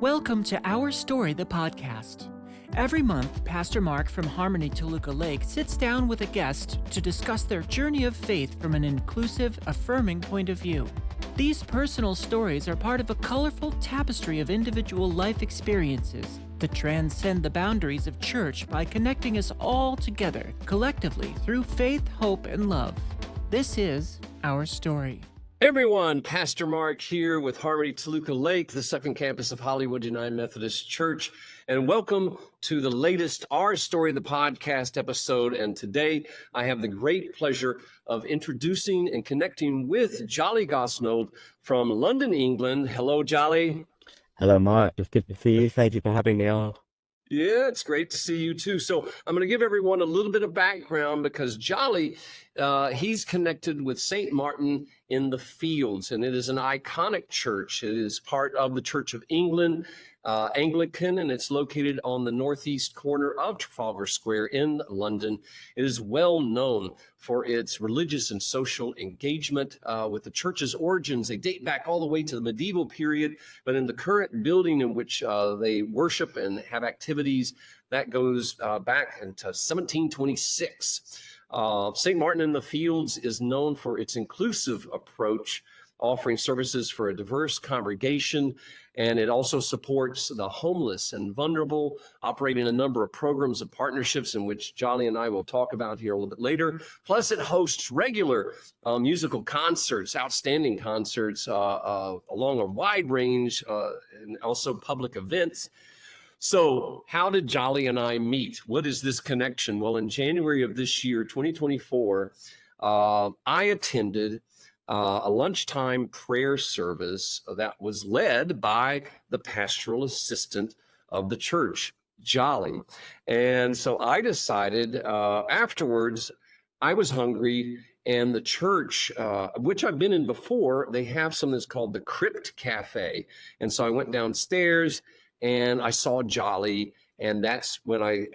Welcome to Our Story, the podcast. Every month, Pastor Mark from Harmony-Toluca Lake sits down with a guest to discuss their journey of faith from an inclusive, affirming point of view. These personal stories are part of a colorful tapestry of individual life experiences that transcend the boundaries of church by connecting us all together collectively through faith, hope, and love. This is Our Story. Hey everyone, Pastor Mark here with Harmony-Toluca Lake, the second campus of Hollywood United Methodist Church, and welcome to the latest Our Story, the podcast episode. And today I have the great pleasure of introducing and connecting with Jolley Gosnold from London, England. Hello, Jolley. Hello, Mark. It's good to see you. Thank you for having me on. Yeah, it's great to see you too. So I'm going to give everyone a little bit of background because Jolley, he's connected with St. Martin in the Fields, and it is an iconic church. It is part of the Church of England, Anglican, and it's located on the northeast corner of Trafalgar Square in London. It is well known for its religious and social engagement with the church's origins. They date back all the way to the medieval period, but in the current building in which they worship and have activities, that goes back into 1726. St. Martin in the Fields is known for its inclusive approach, offering services for a diverse congregation, and it also supports the homeless and vulnerable, operating a number of programs and partnerships in which Jolley and I will talk about here a little bit later. Plus, it hosts regular musical concerts, outstanding concerts along a wide range, and also public events. So how did Jolley and I meet? What is this connection? Well, in January of this year, 2024, I attended a lunchtime prayer service that was led by the pastoral assistant of the church, Jolley. And so I decided afterwards, I was hungry, and the church, which I've been in before, they have something that's called the Crypt Cafe. And so I went downstairs and I saw Jolley, and that's when I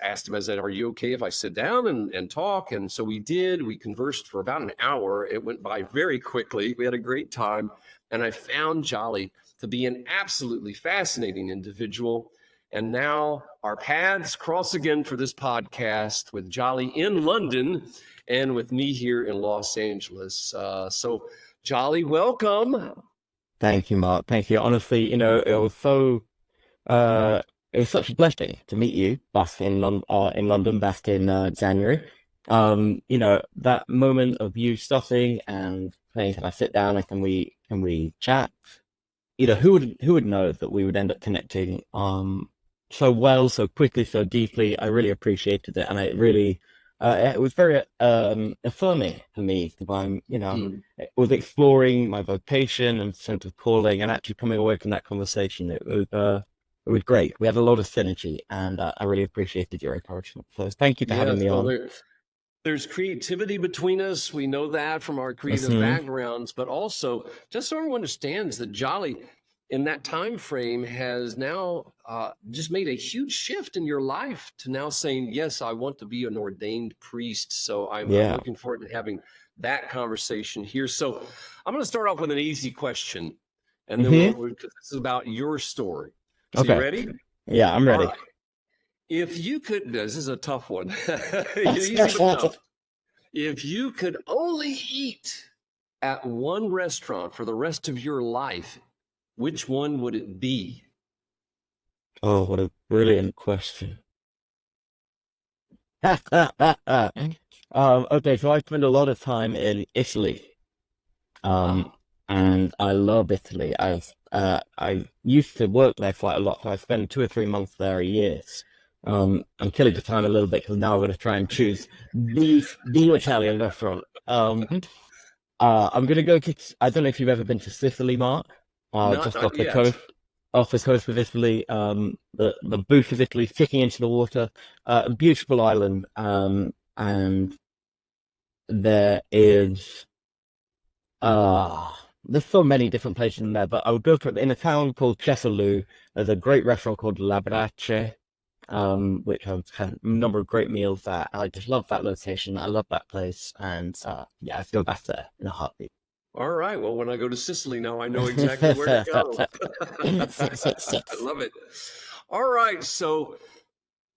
asked him, I said, "Are you okay if I sit down and talk?" And so we did. We conversed for about an hour. It went by very quickly. We had a great time. And I found Jolley to be an absolutely fascinating individual. And now our paths cross again for this podcast with Jolley in London and with me here in Los Angeles. So Jolley, welcome. Thank you, Mark. Thank you. Honestly, it was such a blessing to meet you back in London back in January. That moment of you stopping and saying, "Can I sit down and can we chat?" Who would know that we would end up connecting so well, so quickly, so deeply. I really appreciated it, and it was very affirming for me because it was exploring my vocation and sense of calling, and actually coming away from that conversation. It was great. We had a lot of synergy, and I really appreciated your encouragement. So thank you for having me on. There's creativity between us. We know that from our creative backgrounds, but also just so everyone understands that Jolley in that time frame has now just made a huge shift in your life to now saying, yes, I want to be an ordained priest. So I'm looking forward to having that conversation here. So I'm going to start off with an easy question, and then this is about your story. So okay. You ready? Yeah, I'm ready. Right. If you could, this is a tough one. Easy but tough. If you could only eat at one restaurant for the rest of your life, which one would it be? Oh, what a brilliant question. Okay, so I spent a lot of time in Italy. And I love Italy. I used to work there quite a lot, so I spent 2 or 3 months there a year. I'm killing the time a little bit because now I'm going to try and choose the Italian restaurant. I'm going to go. I don't know if you've ever been to Sicily, Mark. Just off the coast of Italy. The booth of Italy, sticking into the water. A beautiful island, and there is. There's so many different places in there, but I would go for it in a town called Cefalù. There's a great restaurant called La Brace, which I've had a number of great meals at. I just love that location. I love that place, and I'd go back there in a heartbeat. All right. Well, when I go to Sicily now, I know exactly where to go. I love it. All right. So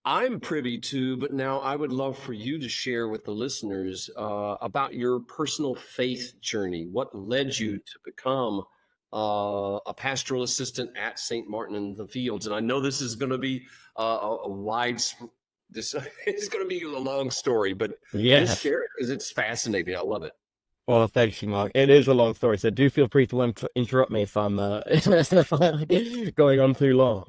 I'm privy to, but now I would love for you to share with the listeners about your personal faith journey. What led you to become a pastoral assistant at St. Martin in the Fields? And I know this is going to be a wide, this it's going to be a long story, but just share it because it's fascinating. I love it. Well, thank you, Mark. It is a long story, so do feel free to interrupt me if I'm if I'm going on too long.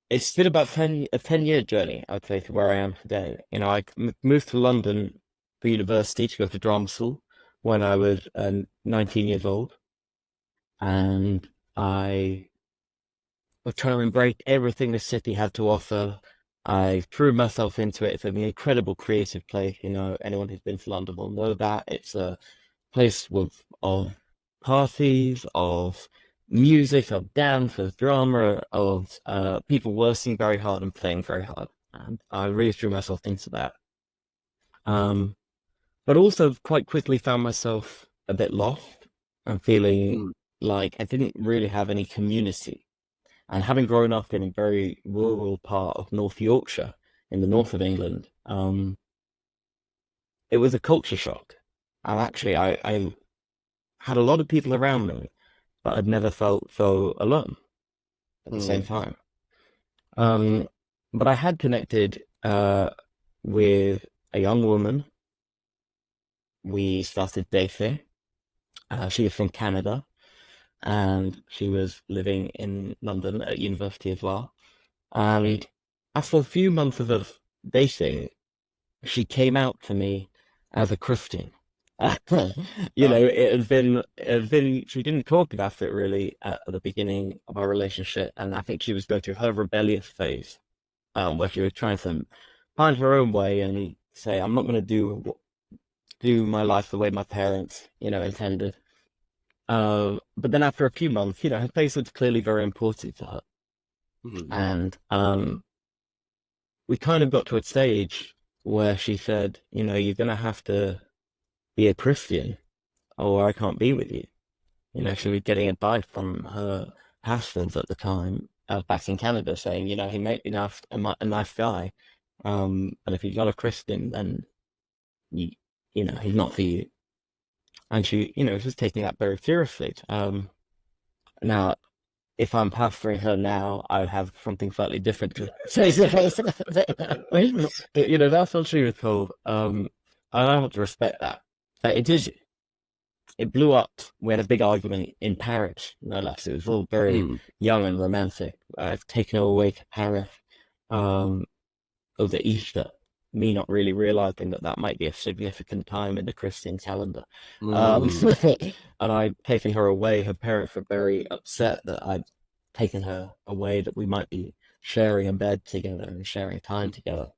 It's been about a 10-year journey, I'd say, to where I am today. You know, I moved to London for university to go to drama school when I was 19 years old, and I was trying to embrace everything the city had to offer. I threw myself into it. It's an incredible creative place. You know, anyone who's been to London will know that. It's a place of parties, of music, of dance, of drama, of people working very hard and playing very hard. And I really threw myself into that. But also quite quickly found myself a bit lost and feeling like I didn't really have any community. And having grown up in a very rural part of North Yorkshire, in the north of England, it was a culture shock. And actually, I had a lot of people around me, but I'd never felt so alone at the same time. But I had connected with a young woman. We started dating. She was from Canada, and she was living in London at university as well. And after a few months of dating, she came out to me as a Christian. You know, it had been, she didn't talk about it really at the beginning of our relationship. And I think she was going through her rebellious phase, where she was trying to find her own way and say, I'm not going to do my life the way my parents, you know, intended. But then after a few months, you know, her faith was clearly very important to her. And we kind of got to a stage where she said, you know, you're going to have to be a Christian or I can't be with you. You know, she was getting advice from her pastors at the time back in Canada saying, you know, he may be a nice guy, and if he's not a Christian, then, you know, he's not for you. And she, you know, was just taking that very seriously. Now, if I'm pastoring her now, I have something slightly different to say. You know, that's what she was told. And I have to respect that. But it blew up. We had a big argument in Paris, no less. It was all very young and romantic. I've taken her away to Paris over Easter. Me not really realizing that might be a significant time in the Christian calendar. And I'd taken her away. Her parents were very upset that I'd taken her away, that we might be sharing a bed together and sharing time together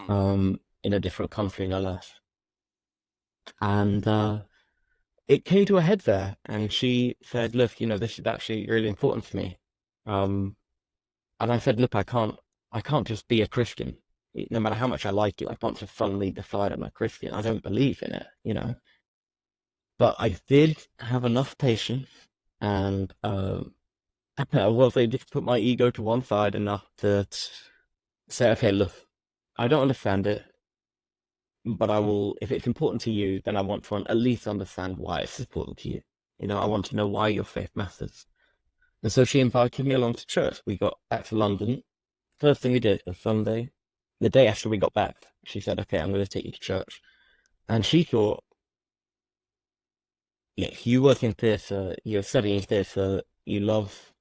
in a different country, no less. And it came to a head there, and she said, look, you know, this is actually really important for me. And I said, look, I can't just be a Christian. No matter how much I like you, I can't just suddenly decide I'm a Christian. I don't believe in it, you know. But I did have enough patience, and I was able to put my ego to one side enough to say, okay, look, I don't understand it, but I will, if it's important to you, then I want to at least understand why it's important to you. You know, I want to know why your faith matters. And so she invited me along to church. We got back to London. First thing we did was Sunday. The day after we got back, she said, okay, I'm going to take you to church. And she thought, yeah, you work in theatre, you're studying theatre, you love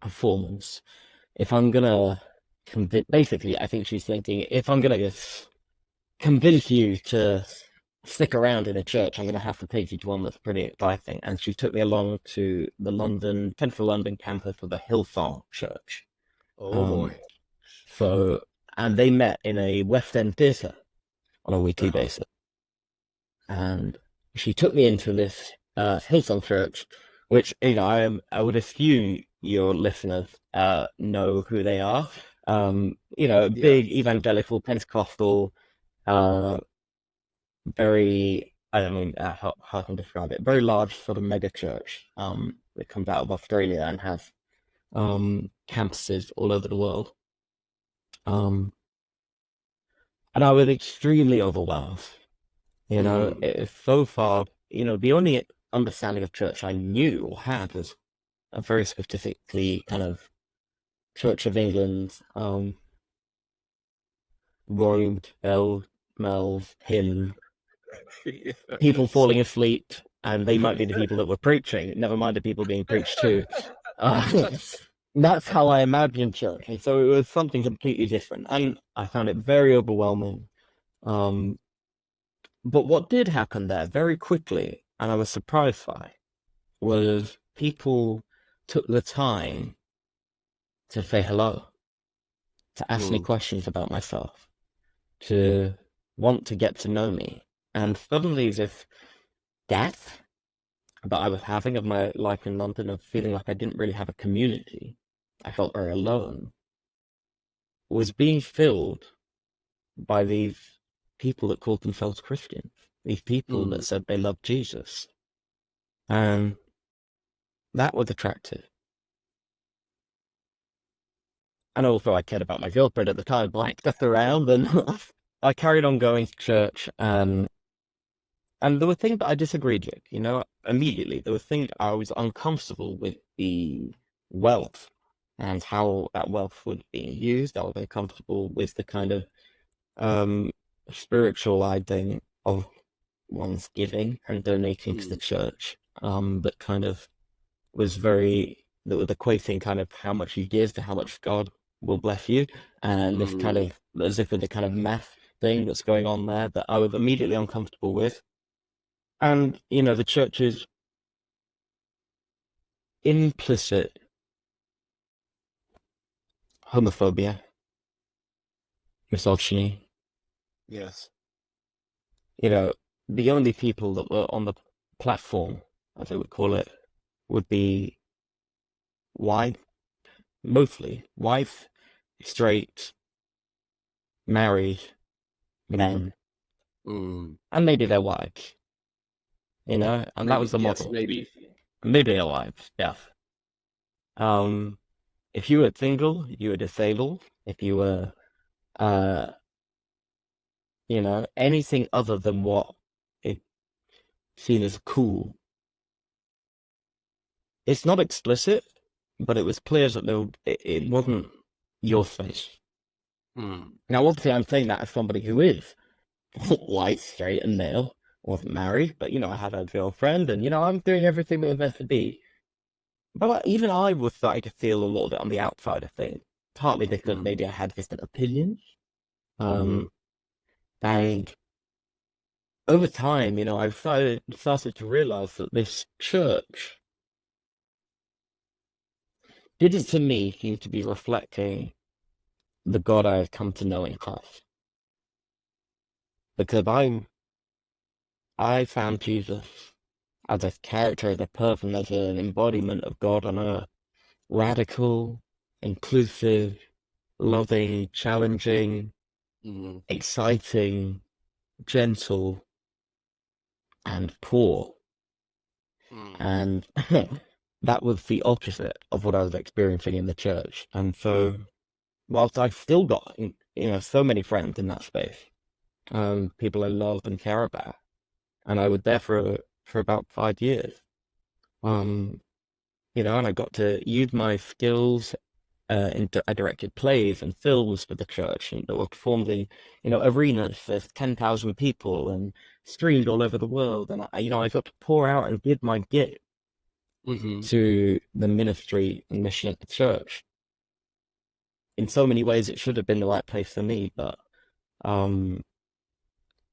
performance. If I'm going to basically, I think she's thinking, if I'm going to convince you to stick around in a church, I'm going to have to take you to one that's pretty exciting. And she took me along to the central London campus of the Hillsong Church. Oh, boy. And they met in a West End theatre on a weekly basis. And she took me into this Hillsong Church, which, you know, I would assume your listeners know who they are. You know, big evangelical Pentecostal very, I don't mean, how can I describe it? Very large sort of mega church, that comes out of Australia and has, campuses all over the world. Um, and I was extremely overwhelmed. It's so far, the only understanding of church I knew or had was a very specifically kind of Church of England, robed, bells, smells, hymn, people falling asleep, and they might be the people that were preaching, never mind the people being preached to. Uh, that's how I imagined church. And so it was something completely different. And I found it very overwhelming. Um, but what did happen there very quickly, and I was surprised by, was people took the time to say hello, to ask me questions about myself, to want to get to know me. And suddenly this death that I was having of my life in London, of feeling like I didn't really have a community, I felt very alone, was being filled by these people that called themselves Christians, these people that said they loved Jesus. And that was attractive. And also I cared about my girlfriend at the time, like, stuff around, and I carried on going to church, and there were things that I disagreed with, immediately. There were things I was uncomfortable with, the wealth and how that wealth was being used. I was uncomfortable with the kind of spiritualizing of one's giving and donating to the church, that kind of was that was equating kind of how much you give to how much God will bless you, and this kind of, as if with the kind of math thing that's going on there that I was immediately uncomfortable with. And, the church's implicit homophobia, misogyny. Yes. The only people that were on the platform, as they would call it, would be mostly white, straight, married men, and maybe their wives, and that was the model. Maybe. Maybe their wives, yeah. If you were single, you were disabled. If you were, anything other than what is seen as cool. It's not explicit, but it was clear that it wasn't your face. Now, obviously, I'm saying that as somebody who is white, straight, and male, wasn't married, but, I had a girlfriend, and, I'm doing everything that was meant to be. But even I was starting to feel a little bit on the outside of things, partly because maybe I had different opinions. And over time, I started to realize that this church didn't, to me, seem to be reflecting the God I had come to know in Christ. Because I found Jesus as a character, as a person, as an embodiment of God on earth. Radical, inclusive, loving, challenging, exciting, gentle, and poor. And that was the opposite of what I was experiencing in the church. And so, whilst I've still got, so many friends in that space, people I love and care about, and I was there for about 5 years, and I got to use my skills. I directed plays and films for the church, and that were performed in, arenas for 10,000 people and streamed all over the world. And I got to pour out and give my gift to the ministry and mission of the church. In so many ways, it should have been the right place for me, but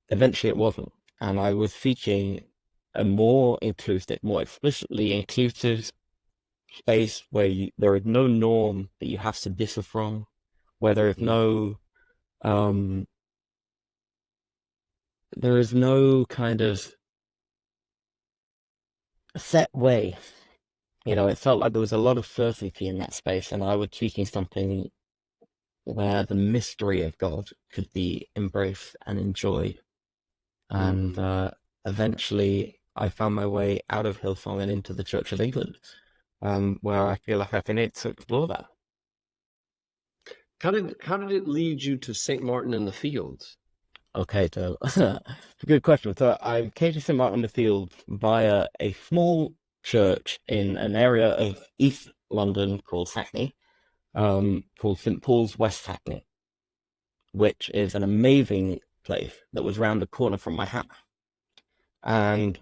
eventually it wasn't. And I was seeking a more inclusive, more explicitly inclusive space where there is no norm that you have to differ from, where there is no kind of set way. It felt like there was a lot of certainty in that space, and I was seeking something where the mystery of God could be embraced and enjoyed. And eventually I found my way out of Hillsong and into the Church of England, where I feel like I've been able to explore that. How did it lead you to St. Martin in the Fields? Okay, so it's a good question. So I came to St. Martin in the Fields via a small church in an area of East London called Hackney, called St. Paul's West Hackney, which is an amazing place that was round the corner from my house. And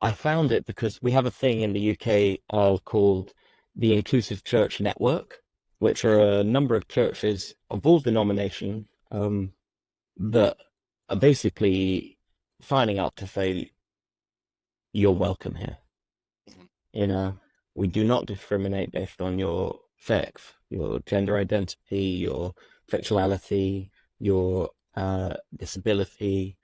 I found it because we have a thing in the UK called the Inclusive Church Network, which are a number of churches of all denominations that are basically signing up to say, you're welcome here. You know, we do not discriminate based on your sex, your gender identity, your sexuality, your disability,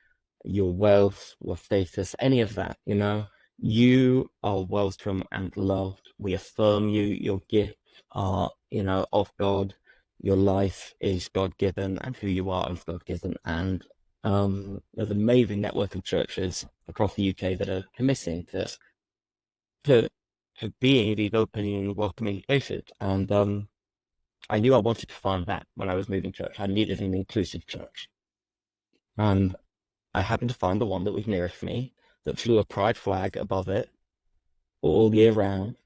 your wealth, your status, any of that, you know. You are welcome and loved. We affirm you. Your gifts are, you know, of God. Your life is God-given, and who you are is God-given. And there's an amazing network of churches across the UK that are committing to being these opening and welcoming places. And I knew I wanted to find that when I was moving church. I needed an inclusive church. And I happened to find the one that was nearest me, that flew a pride flag above it all year round,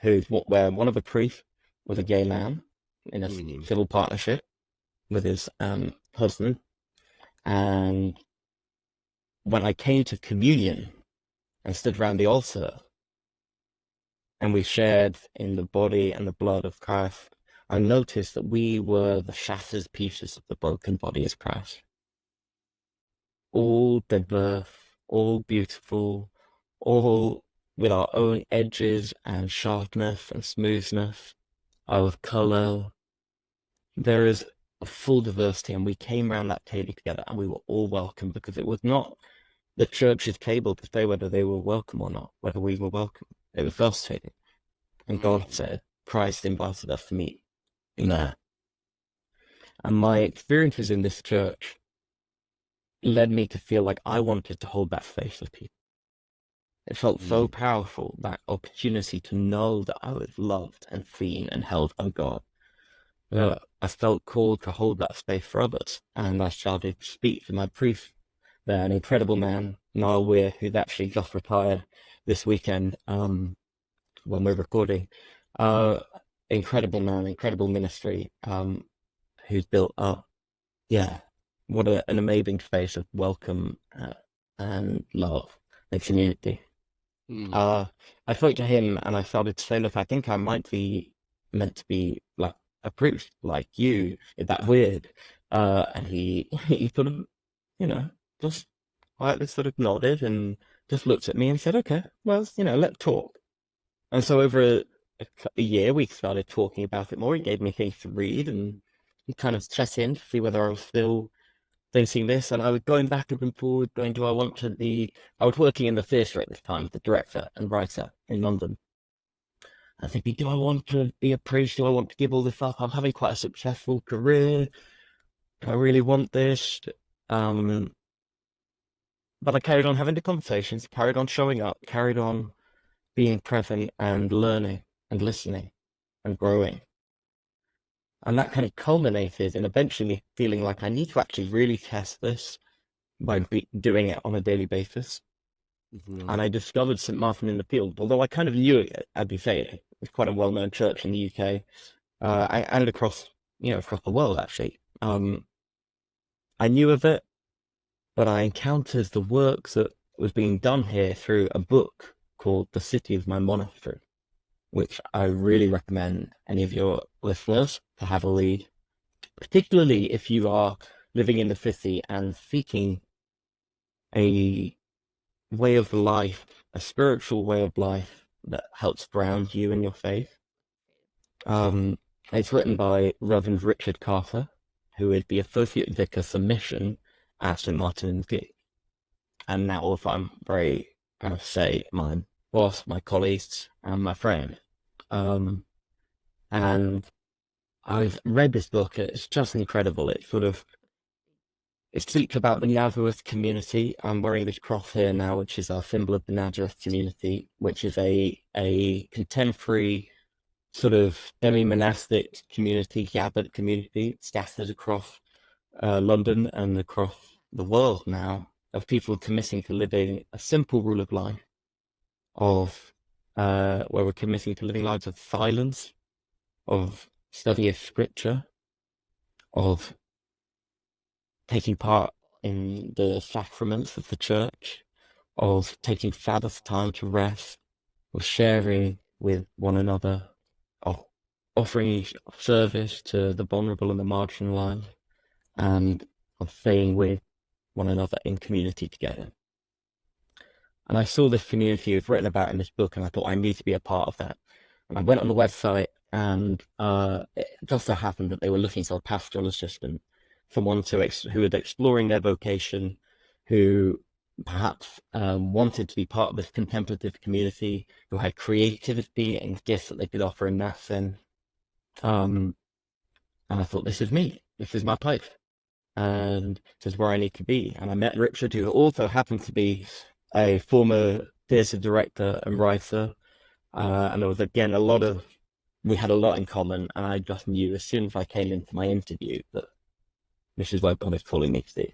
where one of the priests was a gay man in a civil partnership with his husband. And when I came to communion and stood around the altar, and we shared in the body and the blood of Christ, I noticed that we were the shattered pieces of the broken body of Christ. All diverse, all beautiful, all with our own edges and sharpness and smoothness, our colour. There is a full diversity, and we came around that table together and we were all welcome, because it was not the church's table to say whether they were welcome or not, whether we were welcome. It was us table. And God said, Christ invited us to meet in there. And my experiences in this church led me to feel like I wanted to hold that space with people. It felt so powerful, that opportunity to know that I was loved and seen and held by God. I felt called to hold that space for others. And I started to speak to my priest there, an incredible man, Niall Weir, who's actually just retired this weekend when we're recording. Incredible man, incredible ministry, who's built up, what an amazing space of welcome and love and community. I spoke to him and I started to say, look, I think I might be meant to be like a priest, like you. Is that weird? And he sort of, you know, just quietly sort of nodded and just looked at me and said, okay, well, you know, let's talk. And so over a year, we started talking about it more. He gave me things to read, and he kind of checked in to see whether I was still thinking this. And I was going back and forward, going, do I want to be... I was working in the theatre at this time, the director and writer in London. I was thinking, do I want to be a priest? Do I want to give all this up? I'm having quite a successful career. Do I really want this? But I carried on having the conversations, carried on showing up, carried on being present and learning and listening and growing. And that kind of culminated in eventually feeling like I need to actually really test this by doing it on a daily basis. And I discovered St. Martin in the Fields, although I kind of knew it, I'd be saying it's quite a well-known church in the UK, and across the world, actually. I knew of it, but I encountered the work that was being done here through a book called The City of My Monastery, which I really recommend any of your listeners to have a read, particularly if you are living in the city and seeking a way of life, a spiritual way of life that helps ground you in your faith. It's written by Reverend Richard Carter, who is the Associate Vicar for Mission at St. Martin in the Fields. And now also I'm very proud to say my boss, my colleagues, and my friend. And I've read this book. It's just incredible. It sort of it speaks about the Nazareth community. I'm wearing this cross here now, which is our symbol of the Nazareth community, which is a contemporary sort of semi-monastic community, gathered community scattered across London and across the world now, of people committing to living a simple rule of life, of where we're committing to living lives of silence, of study of scripture, of taking part in the sacraments of the church, of taking Sabbath time to rest, of sharing with one another, of offering service to the vulnerable and the marginalized, and of staying with one another in community together. And I saw this community was written about in this book, and I thought I need to be a part of that. And I went on the website, and it just so happened that they were looking for a pastoral assistant, someone who was exploring their vocation, who perhaps wanted to be part of this contemplative community, who had creativity and gifts that they could offer in that sense. And I thought, this is me. This is my place. And this is where I need to be. And I met Richard, who also happened to be a former theatre director and writer. And there was, again, we had a lot in common. And I just knew as soon as I came into my interview that this is where God is calling me to do.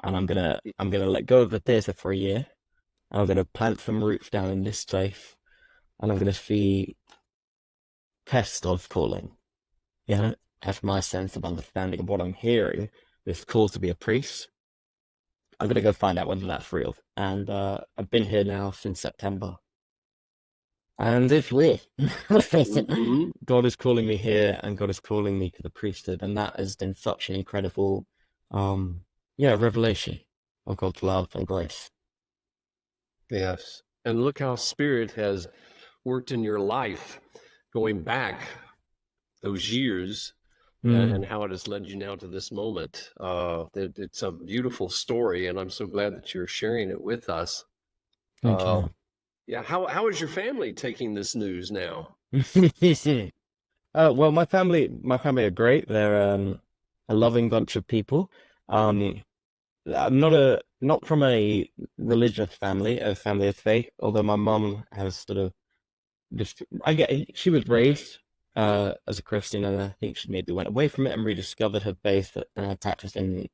And I'm gonna let go of the theatre for a year. I'm gonna plant some roots down in this place, and I'm gonna test God's calling. Test my sense of understanding of what I'm hearing. This call to be a priest. I'm gonna go find out whether that's real. And I've been here now since September, and it's weird. God is calling me here, and God is calling me to the priesthood, and that has been such an incredible, revelation of God's love and grace. Yes. And look how Spirit has worked in your life, going back those years, and how it has led you now to this moment. It's a beautiful story, and I'm so glad that you're sharing it with us. Thank you. Yeah. How is your family taking this news now? Well, my family are great. They're a loving bunch of people. I'm not from a religious family, a family of faith, although my mum has sort of she was raised as a Christian, and I think she maybe went away from it and rediscovered her faith and practiced in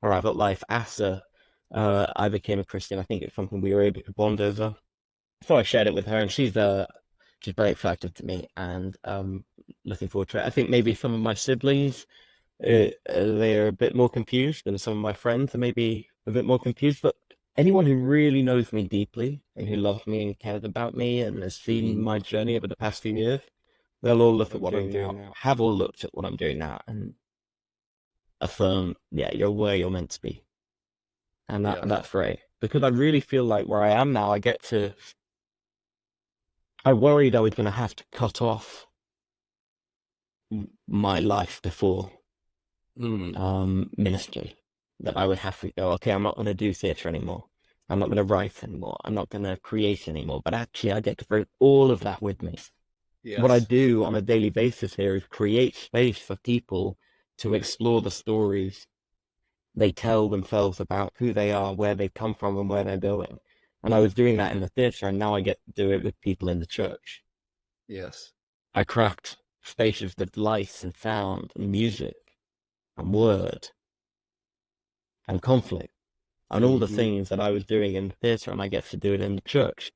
her adult life after I became a Christian. I think it's something we were able to bond over. So I shared it with her, and she's very attractive to me, and looking forward to it. I think maybe some of my siblings, they're a bit more confused, and some of my friends are maybe a bit more confused, but anyone who really knows me deeply and who loves me and cares about me and has seen my journey over the past few years, they'll all look at what I'm doing now, have all looked at what I'm doing now, and affirm, you're where you're meant to be. And that's great, because I really feel like where I am now, I worried I was going to have to cut off my life before ministry, that I would have to go, okay, I'm not going to do theatre anymore. I'm not going to write anymore. I'm not going to create anymore. But actually, I get to bring all of that with me. Yes. What I do on a daily basis here is create space for people to explore the stories they tell themselves about who they are, where they come from, and where they're going. And I was doing that in the theatre, and now I get to do it with people in the church. Yes. I craft spaces with light and sound and music and word and conflict and all the things that I was doing in the theatre, and I get to do it in the church.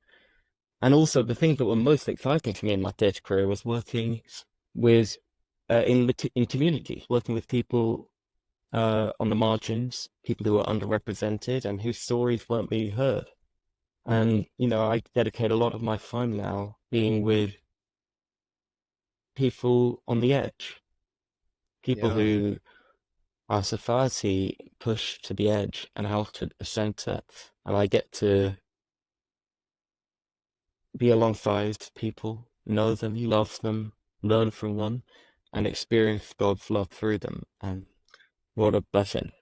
And also the things that were most exciting to me in my theatre career was working with in communities, working with people on the margins, people who were underrepresented and whose stories weren't being heard. And, I dedicate a lot of my time now being with people on the edge, people who our society pushed to the edge and out to the center. And I get to be alongside people, know them, love them, learn from them, and experience God's love through them. And what a blessing.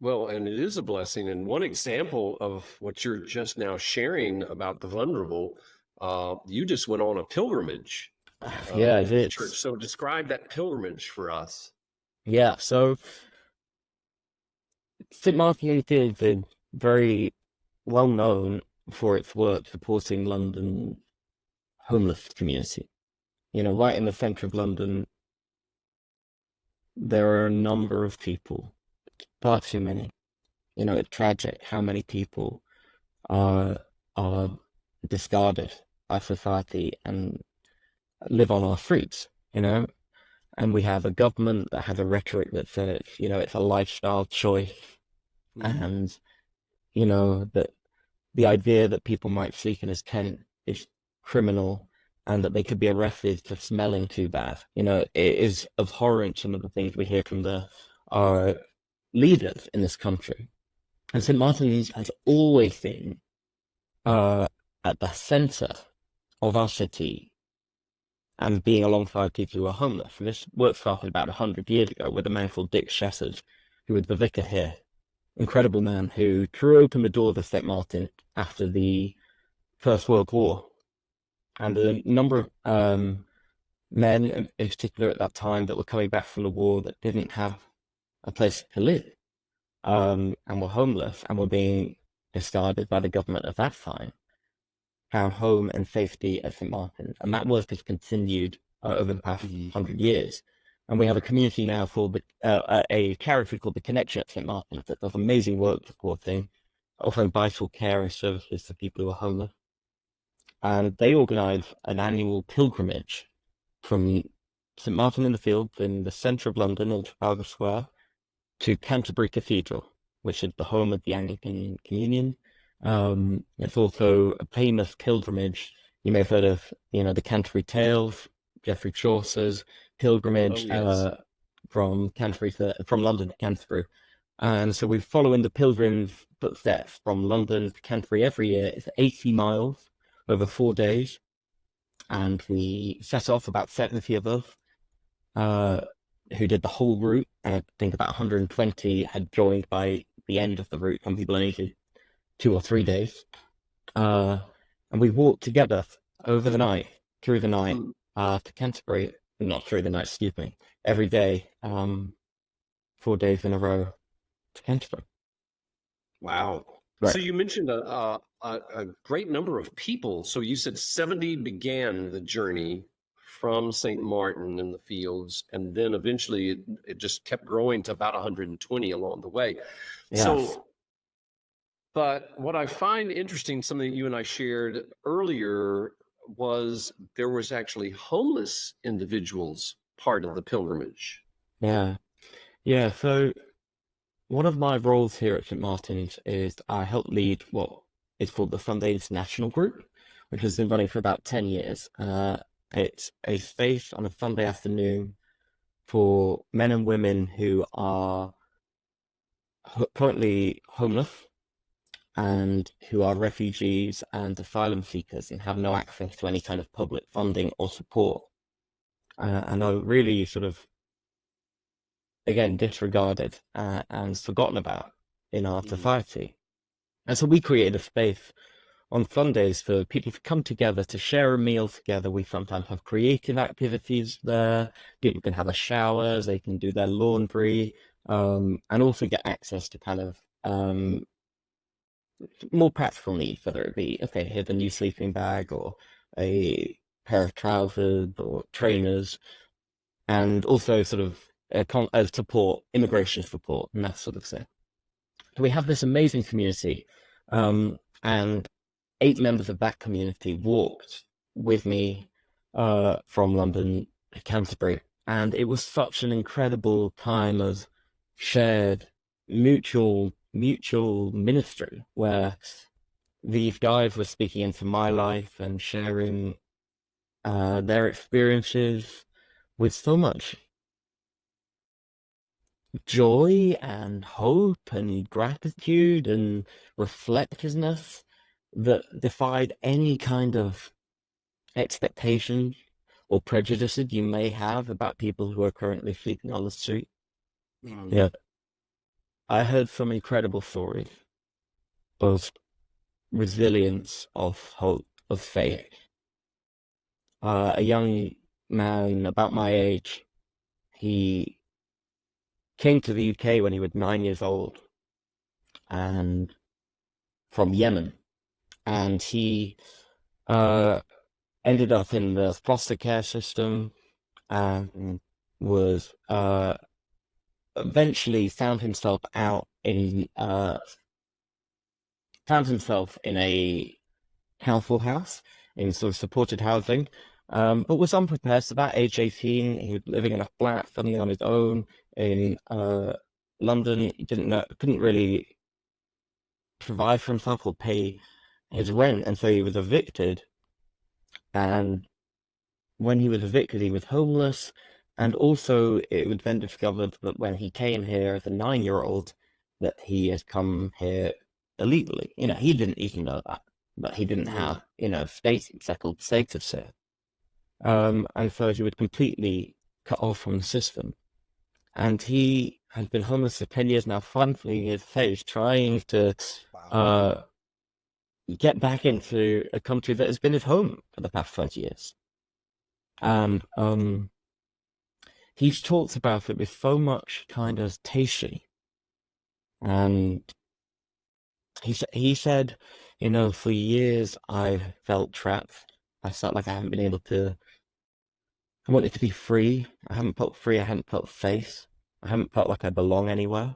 Well, and it is a blessing. And one example of what you're just now sharing about the vulnerable, you just went on a pilgrimage. I did. Church. So describe that pilgrimage for us. Yeah, so St. Martin-in-the-Fields is very well known for its work supporting London's homeless community. Right in the centre of London, there are a number of people, far too many. It's tragic how many people are discarded by society and live on our streets. And we have a government that has a rhetoric that says, it's a lifestyle choice, and, that the idea that people might sleep in his tent is criminal, and that they could be arrested for smelling too bad. It is abhorrent, some of the things we hear from our leaders in this country. And St. Martin's has always been at the centre of our city and being alongside people who are homeless. And this work started about 100 years ago with a man called Dick Shepherd, who was the vicar here. Incredible man who threw open the doors of St. Martin after the First World War. And a number of men, in particular at that time, that were coming back from the war that didn't have a place to live, and were homeless and were being discarded by the government at that time, found home and safety at St. Martin's. And that work has continued over the past 100 years. And we have a community now called a charity called The Connection at St. Martin's that does amazing work supporting, offering vital care and services to people who are homeless. And they organise an annual pilgrimage from St. Martin-in-the-Fields in the centre of London in Trafalgar Square to Canterbury Cathedral, which is the home of the Anglican Communion. It's also a famous pilgrimage. You may have heard of, the Canterbury Tales, Geoffrey Chaucer's pilgrimage from London to Canterbury. And so we follow in the pilgrim's footsteps from London to Canterbury every year. It's 80 miles over 4 days. And we set off about 70 of us who did the whole route. And I think about 120 had joined by the end of the route. Some people only did 2 or 3 days. And we walked together through the night, to Canterbury. Not through the night, excuse me. Every day, 4 days in a row to Canterbury. Wow. Right. So you mentioned a great number of people. So you said 70 began the journey from St. Martin in the Fields, and then eventually it just kept growing to about 120 along the way. Yes. So, but what I find interesting, something that you and I shared earlier, was there was actually homeless individuals part of the pilgrimage. Yeah. So one of my roles here at St. Martin's is I help lead what is called the Sunday International Group, which has been running for about 10 years. It's a space on a Sunday afternoon for men and women who are currently homeless and who are refugees and asylum seekers and have no access to any kind of public funding or support, and are really sort of, again, disregarded and forgotten about in our society. And so we created a space on Sundays for people to come together to share a meal together. We sometimes have creative activities there. People can have a shower, they can do their laundry, and also get access to kind of more practical needs, whether it be, okay, here's a new sleeping bag or a pair of trousers or trainers, and also sort of support, immigration support, and that sort of thing. So we have this amazing community, and 8 members of that community walked with me from London to Canterbury, and it was such an incredible time of shared mutual ministry, where these guys were speaking into my life and sharing their experiences with so much joy and hope and gratitude and reflectiveness that defied any kind of expectations or prejudices you may have about people who are currently sleeping on the street. Yeah. I heard some incredible stories of resilience, of hope, of faith. A young man about my age, he came to the UK when he was 9 years old, and from Yemen, and he ended up in the foster care system and was eventually found himself in a council house in sort of supported housing, but was unprepared. So about age 18, he was living in a flat suddenly on his own in London. He couldn't really provide for himself or pay his rent, and so he was evicted. And when he was evicted, he was homeless. And also, it was then discovered that when he came here as a 9-year-old, that he had come here illegally. He didn't even know that, but he didn't have, settled status here. And so he was completely cut off from the system. And he has been homeless for 10 years now, finding his face, trying to get back into a country that has been his home for the past 20 years. And he's talked about it with so much kind of tasty. And he said, for years I felt trapped. I felt like I haven't been able to. I wanted to be free. I haven't felt free. I hadn't felt safe. I haven't felt like I belong anywhere.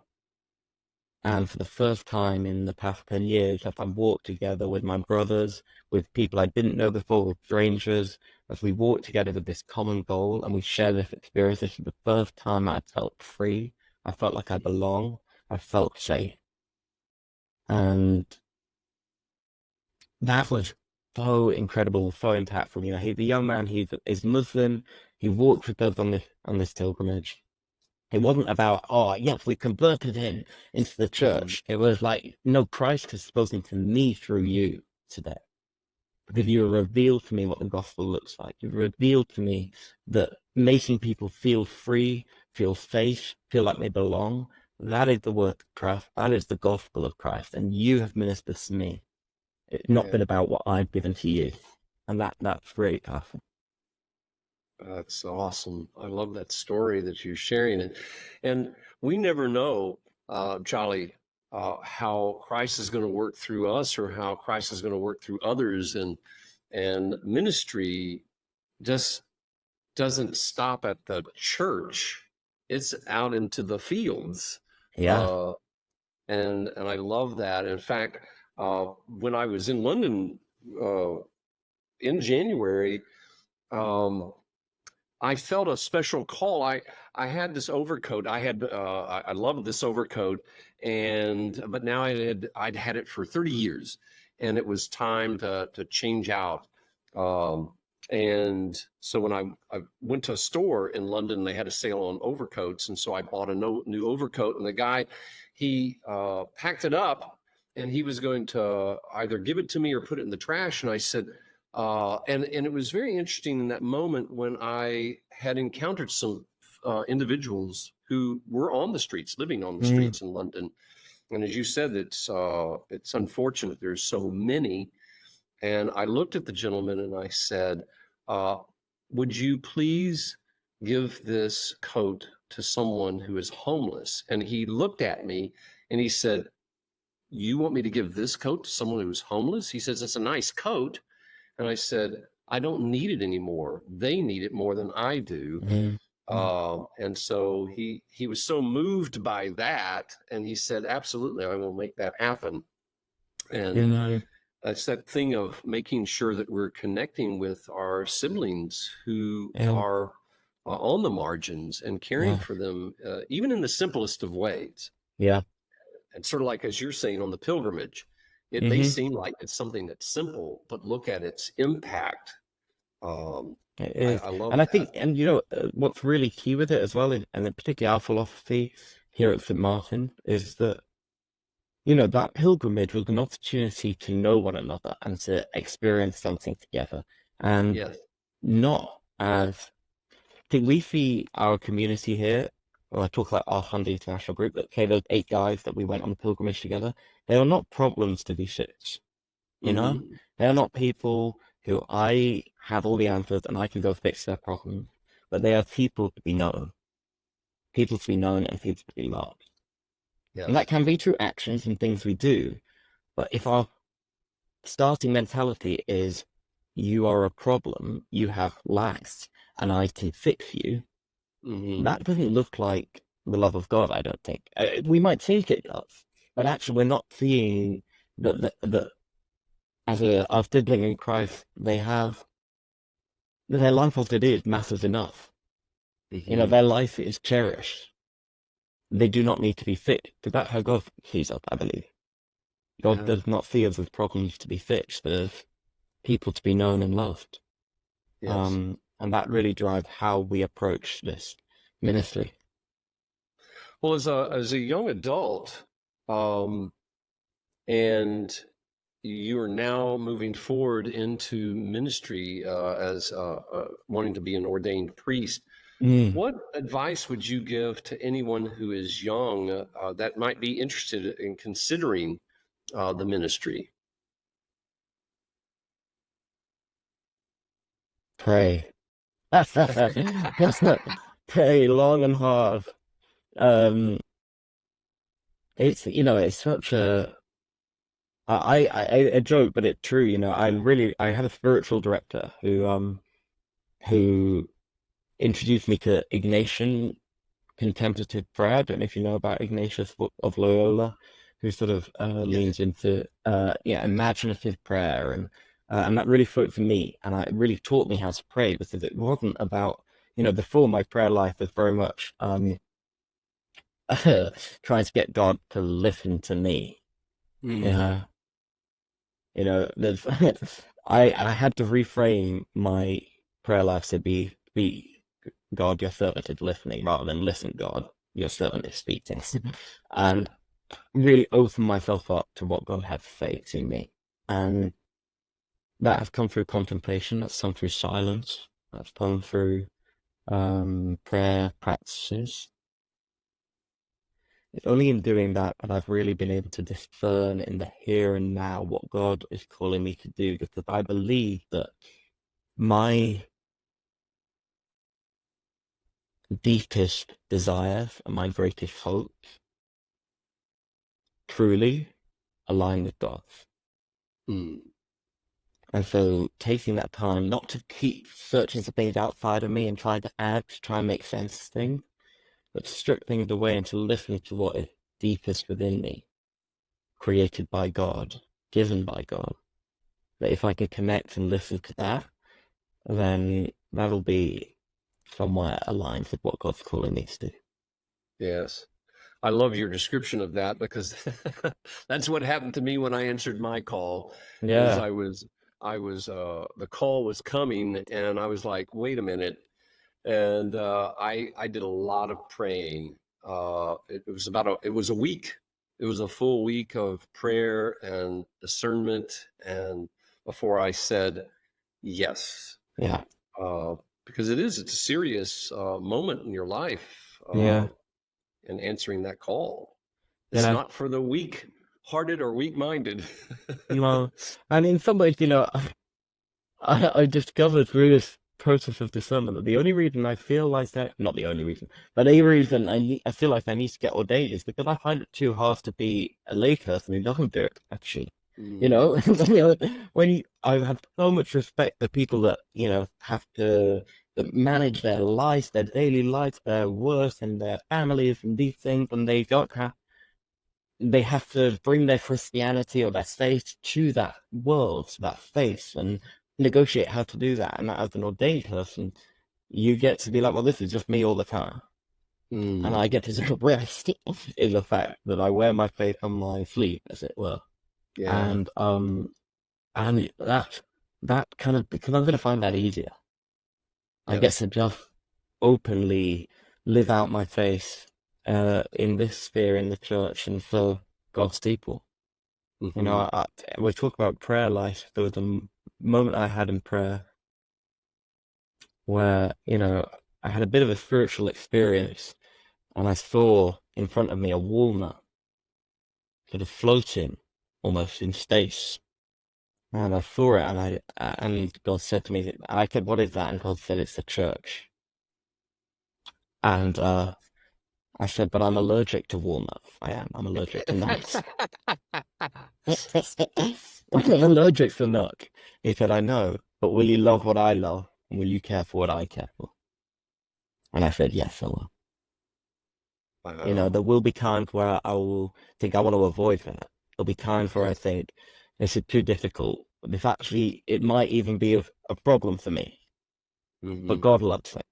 And for the first time in the past 10 years, as I walked together with my brothers, with people I didn't know before, with strangers, as we walked together with this common goal and we shared this experience, this is the first time I felt free. I felt like I belong. I felt safe. And that was so incredible, so impactful. He's a young man, he's Muslim, he walked with us on this pilgrimage. It wasn't about, yes, we converted him into the church. It was like, no, Christ has spoken to me through you today. Because you revealed to me what the gospel looks like. You revealed to me that making people feel free, feel safe, feel like they belong, that is the work of Christ. That is the gospel of Christ. And you have ministered to me. It's not been about what I've given to you. And that's really powerful. That's awesome. I love that story that you're sharing. And we never know, Jolley, how Christ is going to work through us or how Christ is going to work through others. And ministry just doesn't stop at the church. It's out into the fields. Yeah. And I love that. In fact, when I was in London in January, I felt a special call. I had this overcoat. I loved this overcoat, but now I'd had it for 30 years, and it was time to change out. And so when I went to a store in London, they had a sale on overcoats, and so I bought a new overcoat. And the guy, he packed it up, and he was going to either give it to me or put it in the trash. And I said. And it was very interesting in that moment when I had encountered some individuals who were on the streets, living on the streets in London. And as you said, it's unfortunate there's so many. And I looked at the gentleman and I said, would you please give this coat to someone who is homeless? And he looked at me and he said, you want me to give this coat to someone who's homeless? He says, it's a nice coat. And I said, I don't need it anymore. They need it more than I do. And so he was so moved by that. And he said, absolutely, I will make that happen. And it's that thing of making sure that we're connecting with our siblings who are on the margins and caring for them, even in the simplest of ways. Yeah. And sort of like, as you're saying, on the pilgrimage. It may seem like it's something that's simple, but look at its impact. It is. I love and I that. think, and what's really key with it as well, and particularly our philosophy here at St. Martin, is that, that pilgrimage was an opportunity to know one another and to experience something together. And not as, I think we see our community here, I talk about our Sunday international group, those 8 guys that we went on the pilgrimage together, they are not problems to be fixed. They are not people who I have all the answers and I can go fix their problems, but they are people to be known and people to be loved. And that Yes. can be through actions and things we do. But if our starting mentality is, you are a problem, you have lacks, and I can fix you, Hmm. that doesn't look like the love of God, I don't think. We might think it does, but actually we're not seeing that as our sibling in Christ, they have their life as it is matters enough. Hmm. Their life is cherished. They do not need to be fixed. Because that's how God sees us, I believe. God Yeah. does not see us as problems to be fixed, but as people to be known and loved. Yes. And that really drives how we approach this ministry. Well, as a young adult, um, and you are now moving forward into ministry as wanting to be an ordained priest. Mm. What advice would you give to anyone who is young that might be interested in considering the ministry? Pray. Pray long and hard. Um, it's such a joke, but it's true. I had a spiritual director who introduced me to Ignatian contemplative prayer. I don't know if you know about Ignatius of Loyola, who sort of Yes. leans into imaginative prayer, and that really spoke to me, and it really taught me how to pray, because it wasn't about, before, my prayer life was very much trying to get God to listen to me. Mm. Yeah, there's I had to reframe my prayer life to be God, your servant is listening, rather than listen, God, your servant is speaking, and really open myself up to what God had to say to me. And that has come through contemplation, that's come through silence, that's come through prayer practices. It's only in doing that that I've really been able to discern in the here and now what God is calling me to do, because I believe that my deepest desires and my greatest hopes truly align with God's. Mm. And so taking that time not to keep searching for things outside of me and trying to add, to try and make sense of things, but to strip things away and to listen to what is deepest within me, created by God, given by God. That if I can connect and listen to that, then that'll be somewhere aligned with what God's calling me to do. Yes. I love your description of that, because that's what happened to me when I answered my call. Is Yeah, the call was coming, and I was like, wait a minute. And I did a lot of praying. It was a week. It was a full week of prayer and discernment, and before I said yes, yeah, uh, because it's a serious moment in your life, yeah. and answering that call. It's And not for the weak-hearted or weak-minded. well, and in some ways, I discovered through this process of discernment that the only reason I feel like that, not the only reason, but a reason I feel like I need to get ordained is because I find it too hard to be a layperson who doesn't do it, actually. Mm. I have so much respect for people that, have to that manage their lives, their daily lives, their work and their families and these things, and they have to bring their Christianity or their faith to that world, to that faith, and negotiate how to do that. And as an ordained person, you get to be like, well, this is just me all the time. And Mm. I get to rest in the fact that I wear my faith on my sleeve, as it were. Yeah. And that kind of, because I'm going to find that easier. I get Yes. to just openly live out my faith in this sphere in the church and for God's people. Hmm. We talk about prayer life. There was a moment I had in prayer where, I had a bit of a spiritual experience, and I saw in front of me a walnut sort of floating almost in space. And I saw it, and God said to me, I said, what is that? And God said, it's the church. And I said, but I'm allergic to walnuts. I'm allergic to nuts. I'm allergic to nuts. He said, I know, but will you love what I love? And will you care for what I care for? And I said, yes, I will. You know, Wow. there will be times where I will think I want to avoid that. There'll be times where I think this is too difficult. This actually, it might even be a problem for me. But Hmm. God loves it,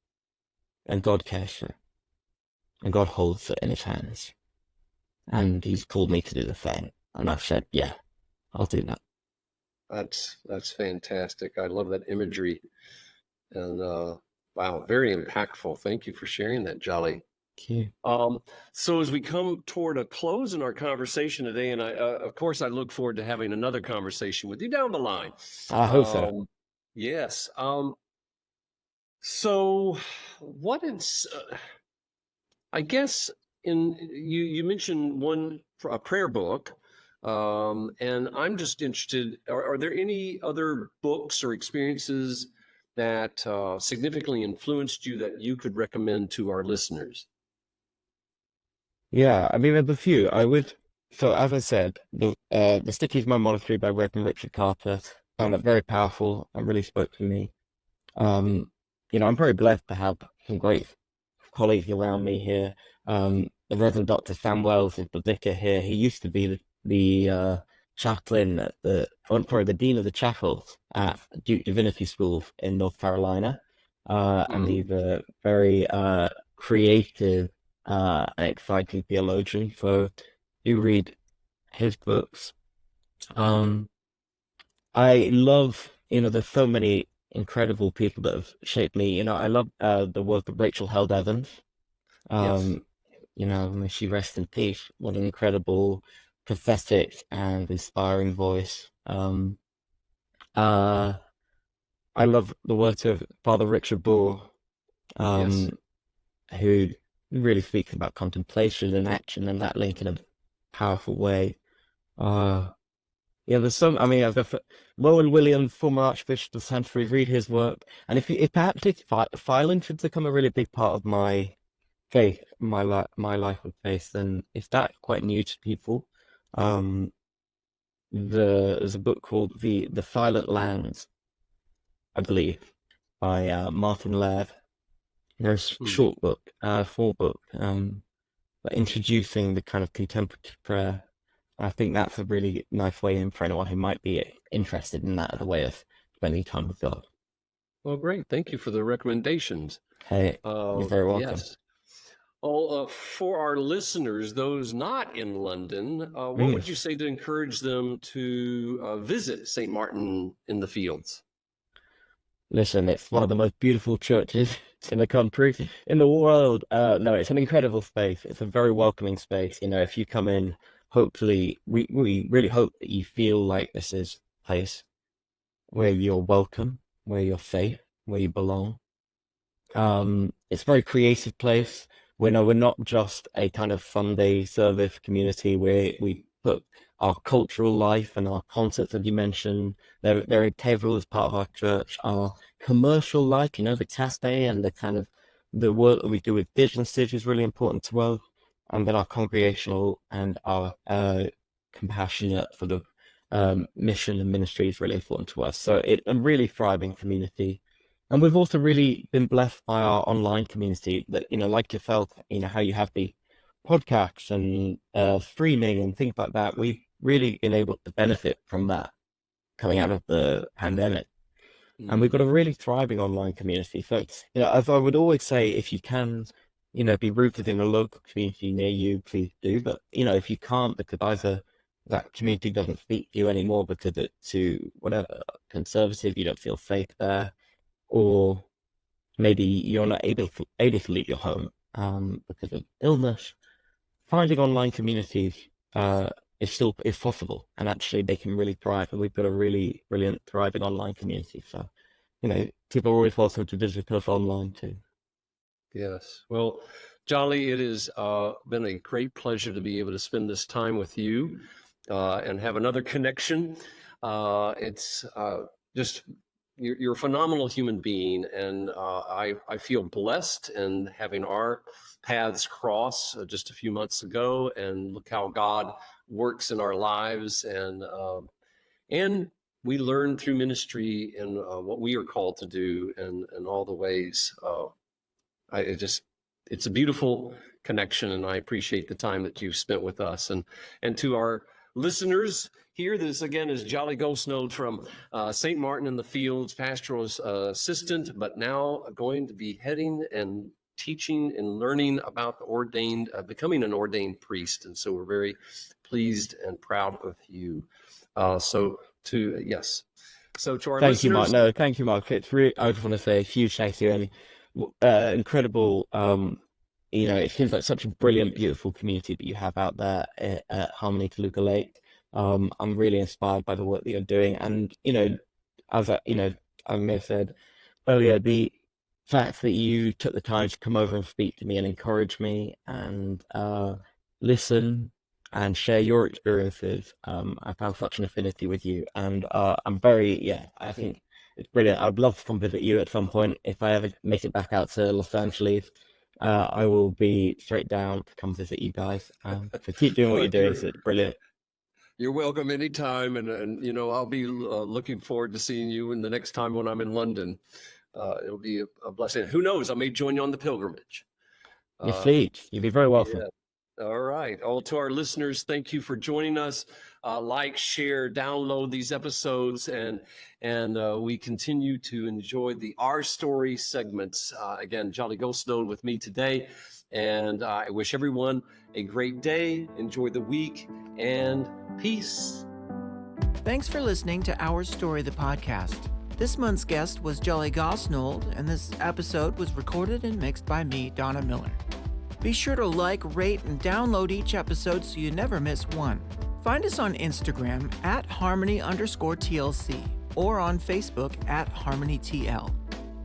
and God cares for it, and God holds it in his hands. And he's called me to do the same. And I've said, yeah, I'll do that. That's fantastic. I love that imagery. And wow, very impactful. Thank you for sharing that, Jolley. Thank you. So as we come toward a close in our conversation today, and of course, I look forward to having another conversation with you down the line. I hope so. Yes. So what is, I guess, you mentioned a prayer book, and I'm just interested. Are there any other books or experiences that significantly influenced you that you could recommend to our listeners? Yeah, I mean, there's a few. So as I said, the Sticky's My Monastery by Reverend Richard Carter, found it very powerful and really spoke to me. You know, I'm very blessed to have some great colleagues around me here. The Reverend Dr. Sam Wells is the vicar here. He used to be the chaplain at the dean of the chapel at Duke Divinity School in North Carolina. And Hmm. he's a very creative and exciting theologian. So do read his books. Um, I love, you know, there's so many incredible people that have shaped me. You know, I love the work of Rachel Held Evans. Yes. Um, you know, may she rest in peace. What an incredible, prophetic and inspiring voice. Uh, I love the work of Father Richard Bohr, Yes. um, who really speaks about contemplation and action and that link in a powerful way. Uh, yeah, there's some. I mean, I've got Rowan Williams, former Archbishop of Canterbury. Read his work, and if perhaps violence should become a really big part of my faith, my life of faith, then is that quite new to people? Um, there's a book called the Silent Lands, I believe, by Martin Laird. There's a Hmm. short book, full book, but introducing the kind of contemplative prayer. I think that's a really nice way in for anyone who might be interested in that as a way of spending time with God. Well, great. Thank you for the recommendations. Hey, you're very welcome. Yes. Oh, for our listeners, those not in London, what would you Yes. say to encourage them to visit St. Martin in the Fields? Listen, it's one of the most beautiful churches in the country, in the world. No, it's an incredible space. It's a very welcoming space. You know, if you come in, hopefully, we really hope that you feel like this is a place where you're welcome, where you're safe, where you belong. It's a very creative place. We're not just a kind of Sunday service community where we put our cultural life and our concerts, as you mentioned, they're integral as part of our church. Our commercial life, you know, the cafe and the kind of the work that we do with businesses is really important to us. And then our congregational and our compassionate sort of mission and ministry is really important to us. So it's a really thriving community. And we've also really been blessed by our online community that, you know, like yourself, you know, how you have the podcasts and streaming and things like that. We've really been able to benefit from that coming out of the pandemic. And we've got a Hmm. really thriving online community. So, you know, as I would always say, if you can, you know, be rooted in a local community near you, please do. But, you know, if you can't, because either that community doesn't speak to you anymore because it's too, whatever, conservative, you don't feel safe there, or maybe you're not able to leave your home because of illness, finding online communities is possible, and actually they can really thrive. And we've got a really brilliant, thriving online community. So, you know, people are always welcome to visit us online too. Yes. Well, Jolley, it has been a great pleasure to be able to spend this time with you and have another connection. It's just you're a phenomenal human being, and I feel blessed in having our paths cross just a few months ago, and look how God works in our lives, and we learn through ministry and what we are called to do, and all the ways. It's a beautiful connection, and I appreciate the time that you've spent with us, and to our listeners here. This again is Jolley Gosnold from St. Martin in the Fields, pastoral assistant, but now going to be heading and teaching and learning about the ordained, becoming an ordained priest. And so we're very pleased and proud of you. So to our Thank listeners, you, Mark. No, thank you, Mark. It's really, I just want to say a huge thank you, and incredible. It seems like such a brilliant, beautiful community that you have out there at Harmony-Toluca Lake. I'm really inspired by the work that you're doing, and as I may have said earlier, the fact that you took the time to come over and speak to me and encourage me and listen and share your experiences. I found such an affinity with you, and I think it's brilliant. I'd love to come visit you at some point if I ever make it back out to Los Angeles. I will be straight down to come visit you guys. So keep doing what you're doing. It's brilliant. You're welcome anytime, and I'll be looking forward to seeing you in the next time when I'm in London. It'll be a blessing. Who knows? I may join you on the pilgrimage. Yes, please. You'll be very welcome. Yeah. All right. All to our listeners, thank you for joining us. Like, share, download these episodes, and we continue to enjoy the Our Story segments. Again, Jolley Gosnold with me today, and I wish everyone a great day. Enjoy the week, and peace. Thanks for listening to Our Story, the podcast. This month's guest was Jolley Gosnold, and this episode was recorded and mixed by me, Donna Miller. Be sure to like, rate, and download each episode so you never miss one. Find us on Instagram at Harmony_TLC or on Facebook at HarmonyTL.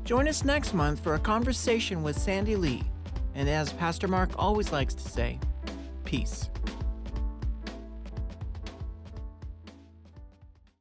Join us next month for a conversation with Sandy Lee. And as Pastor Mark always likes to say, peace.